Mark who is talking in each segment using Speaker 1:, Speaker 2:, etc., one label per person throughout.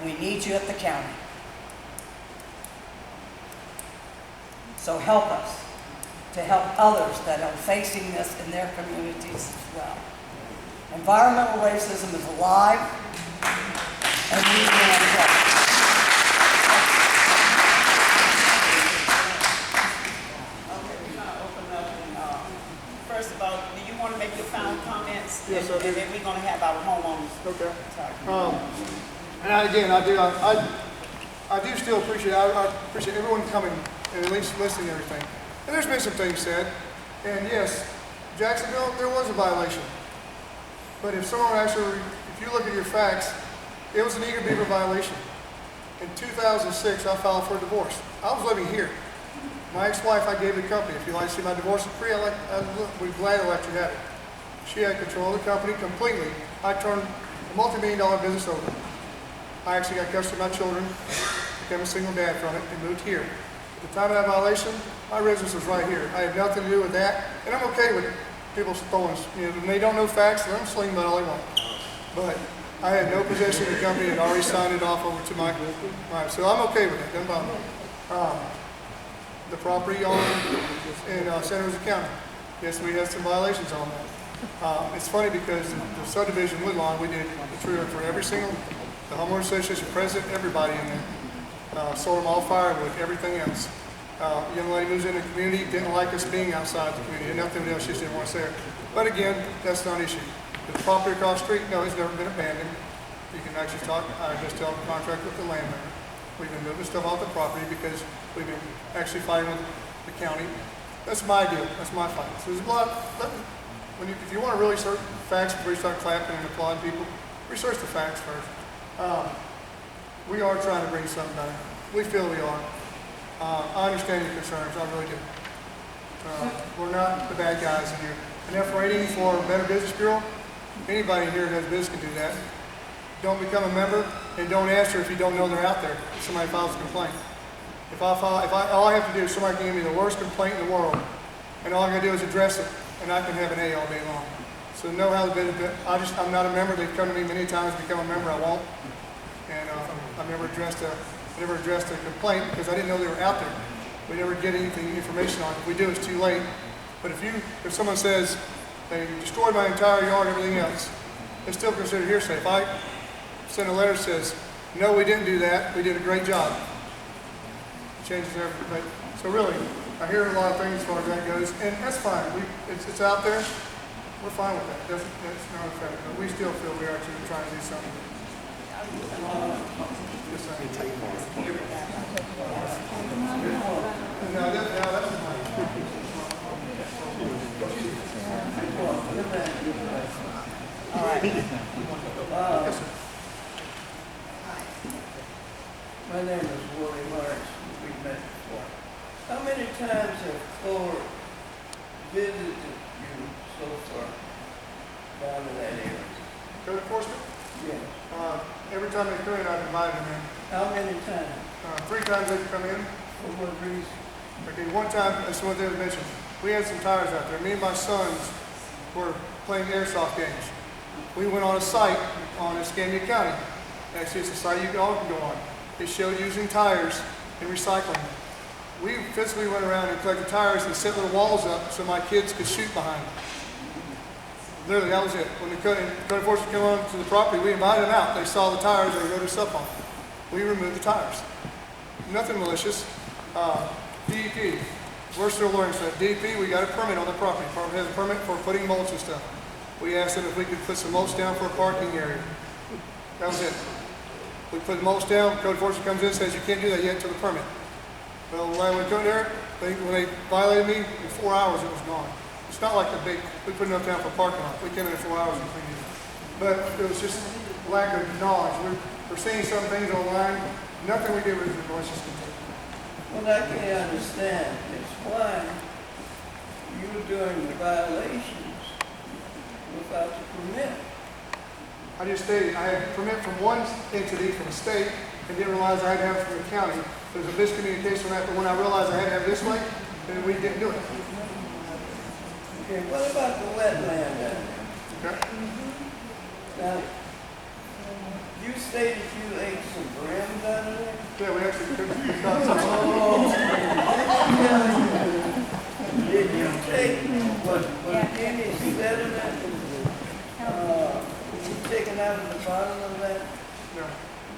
Speaker 1: and we need you at the county. So help us to help others that are facing this in their communities as well. Environmental racism is alive, and we demand help. Okay, we're going to open up and first of all, do you want to make your final comments?
Speaker 2: Yes, I do.
Speaker 1: And then we're going to have our homeowners.
Speaker 2: Okay.
Speaker 1: Talk.
Speaker 2: And again, I do still appreciate, I appreciate everyone coming and at least listening to everything. And there's been some things said, and yes, Jacksonville, there was a violation. But if someone actually, if you look at your facts, it was an eager beaver violation. In 2006, I filed for a divorce. I was living here. My ex-wife, I gave the company. If you'd like to see my divorce decree, we'd be glad to let you have it. She had control of the company completely. I turned a multi-million-dollar business over. I actually got custody of my children, became a single dad from it, and moved here. At the time of that violation, my business was right here. I had nothing to do with that, and I'm okay with people throwing, when they don't know facts, let them sling about all they want. But I had no possession of the company and already signed it off over to my so I'm okay with it. Doesn't bother me. The property on in Santa Rosa County, yes, we had some violations on that. It's funny because the subdivision Woodlawn, we did the tree for every single, the homeowner association president, everybody in there. Sold them all firewood, everything else. A young lady moves in the community, didn't like us being outside the community, and nothing else, she just didn't want us there. But again, that's not an issue. The property across the street, no, it's never been abandoned. You can actually talk, I just held a contract with the landowner. We've been moving stuff off the property because we've been actually fighting with the county. That's my deal, that's my fight. So there's a lot, if you want to really search facts before you start clapping and applauding people, research the facts first. We are trying to bring something better. We feel we are. I understand your concerns, I really do. We're not the bad guys in here. An F rating for Better Business Bureau, anybody here who has business can do that. Don't become a member and don't answer if you don't know they're out there. If somebody files a complaint. All I have to do is somebody can give me the worst complaint in the world, and all I gotta do is address it, and I can have an A all day long. So know how the benefit. I'm not a member. They've come to me many times to become a member. I won't. And I've never addressed a complaint because I didn't know they were out there. We never get anything information on it. If we do, it's too late. But if someone says they destroyed my entire yard and everything else, it's still considered hearsay. If I send a letter that says, no, we didn't do that, we did a great job, it changes everything. So really, I hear a lot of things as far as that goes, and that's fine. It's out there. We're fine with that. That's not a fact. But we still feel we are trying to do something.
Speaker 1: All right.
Speaker 3: My name is Willie Marks. We've met before. How many times have Thor visited you so far down in that area?
Speaker 2: Code enforcement?
Speaker 3: Yes.
Speaker 2: Every time they come in, I've invited them in.
Speaker 3: How many times?
Speaker 2: 3 times they've come in.
Speaker 3: For what reason?
Speaker 2: Okay, one time, that's what they mentioned. We had some tires out there. Me and my sons were playing airsoft games. We went on a site on Escambia County. Actually, it's a site you all can go on. It showed using tires and recycling. We physically went around and collected tires and set little walls up so my kids could shoot behind them. Literally, that was it. When the code enforcement came on to the property, we invited them out. They saw the tires, they wrote us up on. We removed the tires. Nothing malicious. DEP, we're still learning stuff. DEP, we got a permit on the property. The property has a permit for putting mulch and stuff. We asked them if we could put some mulch down for a parking area. That was it. We put the mulch down, code enforcement comes in and says you can't do that yet until the permit. Well, when we come there, when they violated me, in 4 hours it was gone. It's not like we put enough down for a parking lot. We came in 4 hours and cleaned it. But it was just lack of knowledge. We're seeing some things online. Nothing we did was malicious.
Speaker 3: What I can't understand is why you're doing the violations without the permit.
Speaker 2: I just stated I had a permit from one entity from the state and didn't realize I had to have it from the county. There's a miscommunication on that, but when I realized I had to have it this way, then we didn't do it.
Speaker 3: Okay, what about the wetland down there?
Speaker 2: Okay.
Speaker 3: Now, you stated you ate some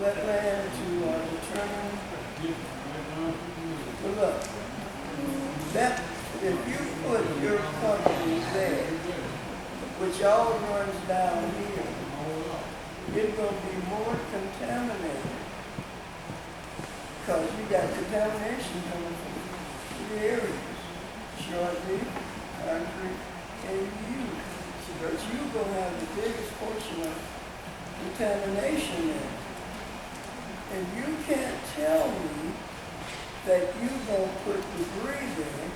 Speaker 3: wetland to determine. Well, look, that if you put your company there, which all runs down here, it's going to be more contaminated. Because you got contamination coming from three areas: Shortleaf, Concrete, and you. But you're going to have the biggest portion of contamination there. And you can't tell me that you're going to put debris there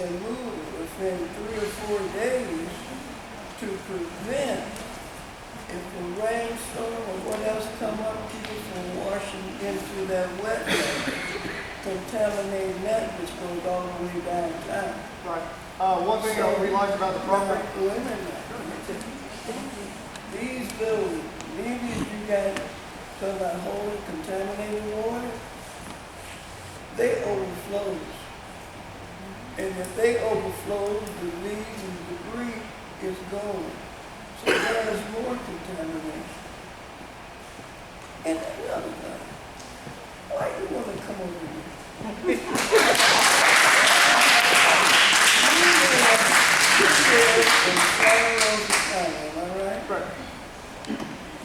Speaker 3: and move it within 3 or 4 days to prevent, if the rainstorm or what else come up, people from washing into that wetland, contaminating that, which goes all the way downtown.
Speaker 2: Right. One thing we liked about the property.
Speaker 3: Wait a minute. These little leaves you got talking about holding contaminated water, they overflow. And if they overflow, the leaves and debris is gone. So there's more contamination. And another thing, why do you want to come over here? Am I right?
Speaker 2: Right.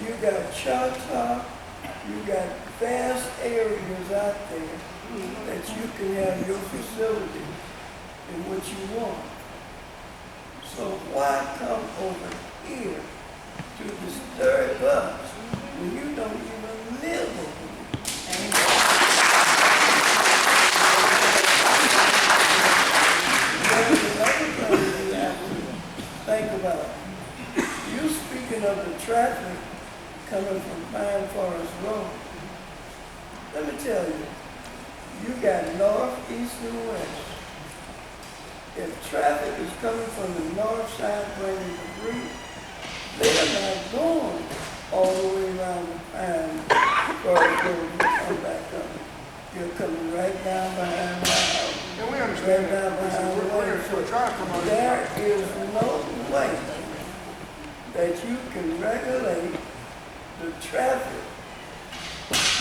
Speaker 3: You got Choctaw, you got vast areas out there that you can have your facilities in what you want. So why come over here to disturb us when you don't even live over here? There's another thing you have to think about. You speaking of the traffic coming from Pine Forest Road. Let me tell you, you got north, east, and west. If traffic is coming from the north side bringing debris, they are not going all the way around the Pine Forest Road and come back up. You're coming right down behind my house.
Speaker 2: And we understand
Speaker 3: Right down
Speaker 2: that.
Speaker 3: behind the
Speaker 2: We're trying to promote it.
Speaker 3: There is no way that you can regulate the traffic.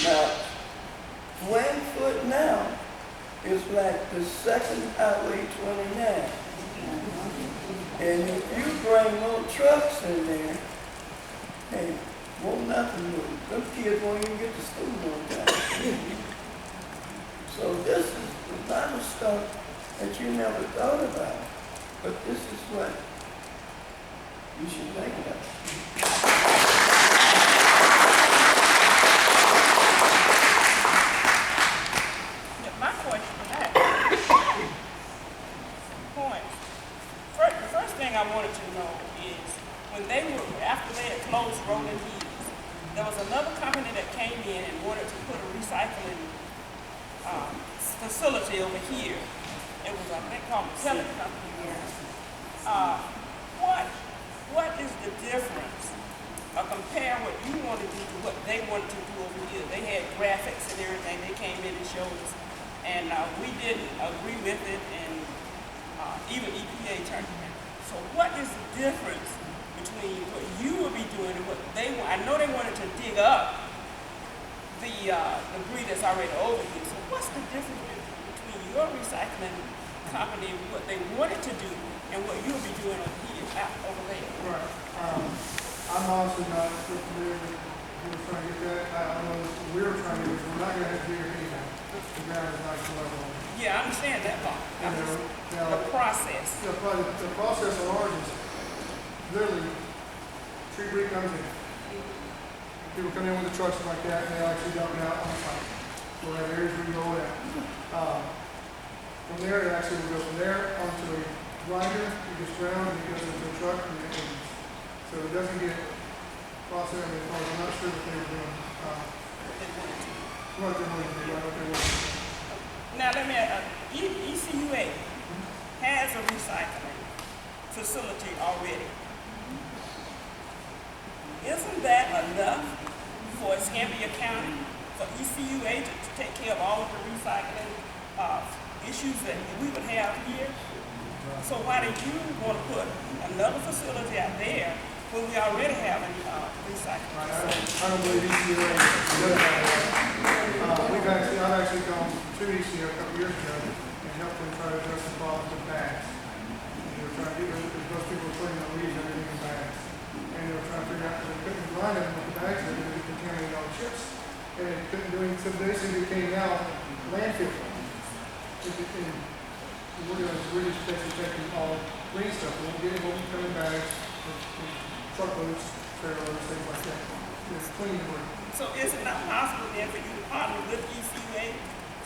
Speaker 3: Now, Wingfoot now is like the second Highway 29. And if you bring more trucks in there, hey, won't nothing move. Those kids won't even get to school on time. So this is a lot of stuff that you never thought about. But this is what you should think about.
Speaker 4: My question to that point, the first thing I wanted to know is when after they had closed Rolling Hills, there was another company that came in and wanted to put a recycling facility over here. It was a thing called a pellet company. What is the difference? Compare what you want to do to what they wanted to do over here. They had graphics and everything. They came in and showed us. And we didn't agree with it, and even EPA turned it down. So what is the difference between what you will be doing and what they want? I know they wanted to dig up the debris that's already over here. So what's the difference between your recycling company and what they wanted to do and what you'll be doing over there?
Speaker 2: Right. I'm honestly not familiar with who was trying to get that. I don't know what we were trying to do. We're not going to have to do anything. The ground is not level.
Speaker 4: Yeah, I understand that part. The process.
Speaker 2: The process on ours is literally tree debris comes in. People come in with the trucks like that, and they actually dump it out on the site. We'll have areas where you roll it out. From there, it actually will go from there onto a grinder. It gets ground and it goes into a truck, and so it doesn't get processed. I'm not sure what they were doing. What they wanted to do, what they wanted to do.
Speaker 4: Now let me ECUA has a recycling facility already. Isn't that enough for Escambia County, for ECUA to take care of all of the recycling issues that we would have here? So why do you want to put another facility out there when we already have a recycling facility?
Speaker 2: I don't believe ECUA I've actually gone to ECO a couple years ago and helped them try to address the problems with bags. And they were trying to get rid of those people were putting the leaves and everything in bags. And they were trying to figure out, because they couldn't blind them with the bags, they would contaminate all the chips. And they couldn't do anything, so basically it became now landfill. We're just basically taking all green stuff. We'll get it, we'll come in bags, truckloads, trailers, things like that. It's clean work.
Speaker 4: So is it not possible then for you to partner with ECA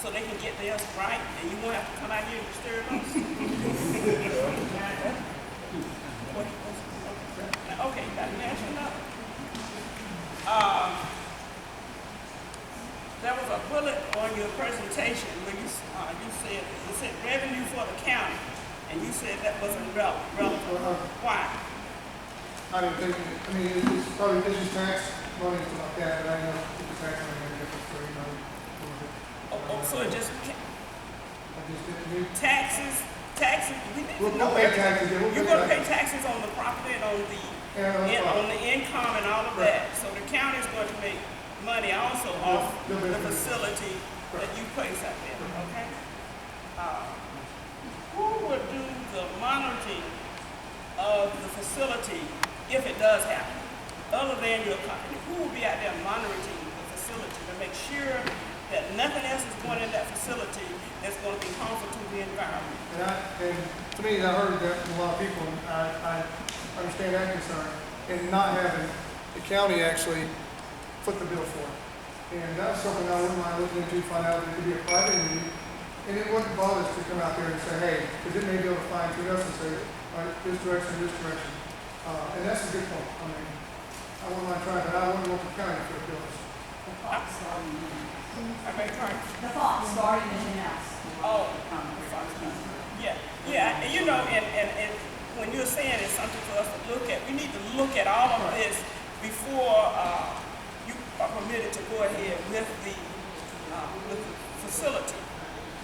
Speaker 4: so they can get theirs right and you won't have to come out here and disturb us? Okay, you got to mention that. There was a bullet on your presentation where you said revenue for the county, and you said that wasn't relevant. Why?
Speaker 2: I didn't think, I mean, it's probably business tax money and stuff like that, but I know the tax money made a difference, so you know.
Speaker 4: So it just
Speaker 2: I just didn't.
Speaker 4: taxes. We need
Speaker 2: We'll
Speaker 4: to know
Speaker 2: pay
Speaker 4: everything.
Speaker 2: taxes, yeah, we'll
Speaker 4: You're
Speaker 2: pay
Speaker 4: going to pay
Speaker 2: taxes.
Speaker 4: taxes on the property and on the
Speaker 2: Yeah,
Speaker 4: on the income and all of that. So the county is going to make money also off
Speaker 2: no,
Speaker 4: the
Speaker 2: no, no.
Speaker 4: facility that you place out there. Okay. Who would do the monitoring of the facility if it does happen, other than your company? Who will be out there monitoring the facility to make sure that nothing else is going in that facility that's going to be harmful to the environment?
Speaker 2: And to me, I heard that from a lot of people, and I understand that concern, and not having the county actually foot the bill for it. And that's something I wouldn't mind looking into, find out if it could be a private entity. And it wouldn't bother us to come out there and say, hey, because it may be able to fine tune us and say, all right, this direction, this direction. And that's a good point. I mean, I wouldn't mind trying, but I wouldn't want the county to foot the bills.
Speaker 4: I beg your pardon?
Speaker 5: The thought starting in-house.
Speaker 4: Oh, yeah, and you know, and when you're saying it's something for us to look at, we need to look at all of this before you are permitted to go ahead with the facility.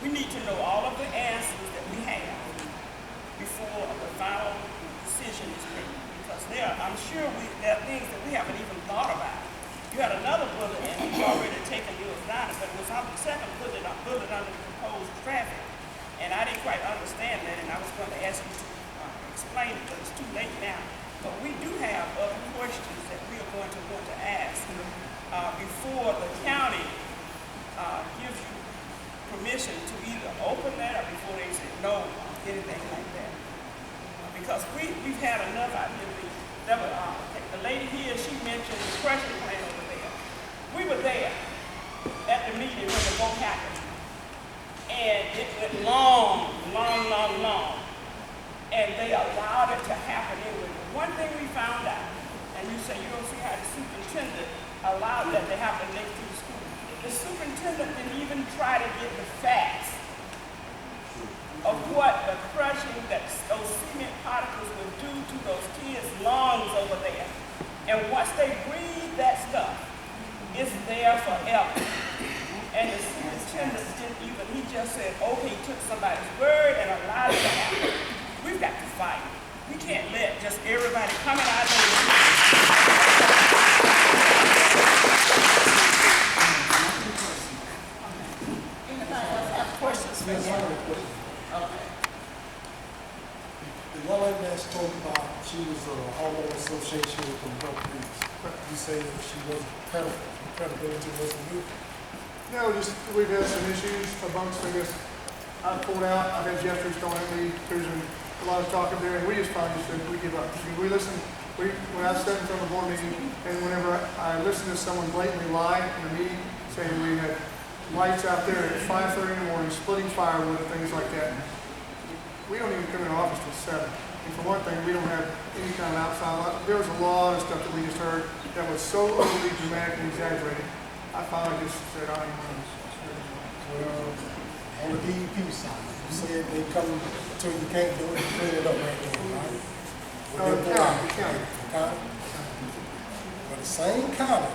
Speaker 4: We need to know all of the answers that we have before the final decision is made. Because I'm sure there are things that we haven't even thought about. You had another bullet and you've already taken yours down, but it was on the second bullet under the proposed traffic. And I didn't quite understand that, and I was going to ask you to explain it, but it's too late now. But we do have other questions that we are going to want to ask before the county gives you permission to either open that or before they say no, anything like that. Because we've had enough out here. The lady here, she mentioned the crushing plant over there. We were there at the meeting when the vote happened. And it went long. And they allowed it to happen anyway. One thing we found out, and you say you don't see how the superintendent allowed that to happen next to the school. The superintendent didn't even try to get the facts of what the crushing that those cement particles would do to those kids' lungs over there. And once they breathe that stuff, it's there forever. And the superintendent didn't even, he just said, okay, he took somebody's word and allowed it to happen. We've got to fight. We can't let just everybody coming out there.
Speaker 1: Anybody else have questions for
Speaker 6: Yes, I
Speaker 1: you?
Speaker 6: have a question.
Speaker 1: Okay.
Speaker 6: The young lady that spoke about, she was a homeowner association with the Broke Creeks. You say that she wasn't credible, credibility wasn't good.
Speaker 2: No, just we've had some issues amongst, I guess, I've pulled out, I've had Jeffrey thrown at me, there's been a lot of talk up there, and we just finally said we give up. We listen, when I sat in front of the board meeting, and whenever I listen to someone blatantly lie in a meeting, saying we had lights out there at 5:30 in the morning, splitting firewood and things like that, we don't even come in the office till 7. And for one thing, we don't have any kind of outside light. There was a lot of stuff that we just heard that was so overly dramatic and exaggerated. I finally just said, I ain't going to.
Speaker 6: Well, on the DEP side, you said they come till you can't do it, you clean it up right there, right?
Speaker 2: No, the county.
Speaker 6: The county? But the same county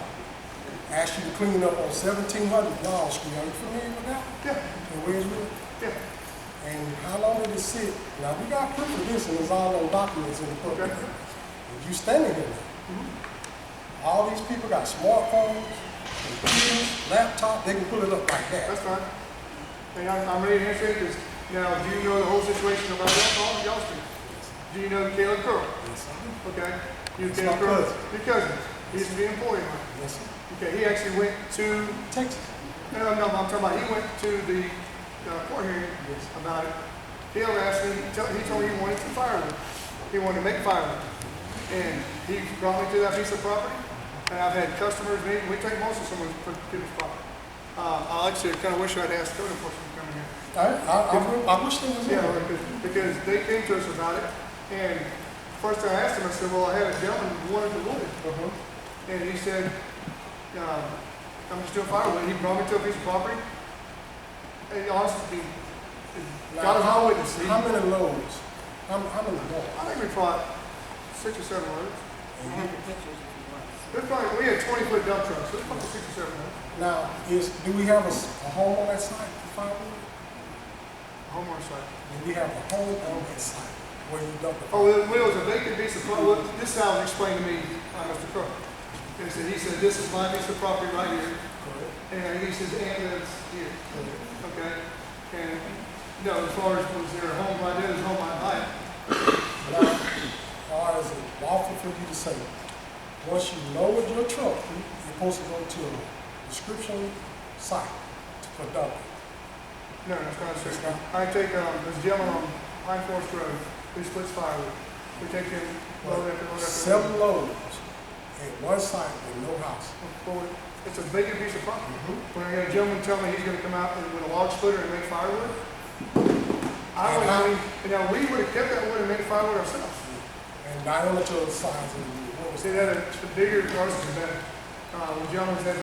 Speaker 6: asked you to clean up on 1700 Wall Street. Are you familiar with that?
Speaker 2: Yeah,
Speaker 6: And where's it?
Speaker 2: yeah.
Speaker 6: And how long did it sit? Now, we got proof of this, and it's all on documents in the book.
Speaker 2: Okay.
Speaker 6: And you standing here now. All these people got smartphones, computers, laptop, they can pull it up like that.
Speaker 2: That's fine. And I'm ready to answer it, because now, do you know the whole situation about y'all street? Do you know Caleb Curl?
Speaker 6: Yes, sir.
Speaker 2: Okay? You
Speaker 6: That's
Speaker 2: Caleb
Speaker 6: my
Speaker 2: Curl?
Speaker 6: cousin.
Speaker 2: Your cousin. He used to be an employee of mine.
Speaker 6: Yes, sir.
Speaker 2: Okay, he actually went to,
Speaker 6: Texas.
Speaker 2: no, I'm talking about, he went to the court hearing
Speaker 6: Yes.
Speaker 2: about it. Caleb asked me, he told me he wanted some firewood. He wanted to make firewood. And he brought me to that piece of property, and I've had customers, we take most of someone's people's property. I actually kind of wish I'd asked code enforcement to come in here.
Speaker 6: I wish there was
Speaker 2: Yeah,
Speaker 6: more.
Speaker 2: because they came to us about it, and first I asked him, I said, well, I had a gentleman who wanted the wood.
Speaker 6: Uh-huh.
Speaker 2: And he said, I'm just doing firewood. He brought me to a piece of property. And honestly, God is my witness.
Speaker 6: How many loads? How many loads?
Speaker 2: I think we brought 6 or 7 loads. There's probably, we had 20-foot dump trucks, so there's probably 6 or 7 loads.
Speaker 6: Now, do we have a home on that site for firewood?
Speaker 2: Homeowner site.
Speaker 6: Do we have a home on that site where you dump the
Speaker 2: Oh,
Speaker 6: firewood?
Speaker 2: it was a vacant piece of property. This is how it was explained to me by Mr. Crook. He said, this is my piece of property right here.
Speaker 6: Correct.
Speaker 2: And he says, and it's here.
Speaker 6: Correct.
Speaker 2: Okay? And, as far as was there a home right there, there's a home right by it.
Speaker 6: Now, or is it lawful for you to say, once you load your truck, you're supposed to go to a description site for dumping?
Speaker 2: No, that's not
Speaker 6: It's
Speaker 2: true.
Speaker 6: not.
Speaker 2: I take, this gentleman on Pine Forest Road, who splits firewood. We take him load after load after
Speaker 6: 7
Speaker 2: load.
Speaker 6: loads at one site with no house.
Speaker 2: Forward. It's a vacant piece of property.
Speaker 6: Mhm.
Speaker 2: When I got a gentleman tell me he's gonna come out with a log splitter and make firewood, I
Speaker 6: And
Speaker 2: would
Speaker 6: how-
Speaker 2: now we would have kept that wood and made firewood ourselves.
Speaker 6: And diameter size of the, what was
Speaker 2: See,
Speaker 6: that?
Speaker 2: that, the bigger ours is better. When gentlemen had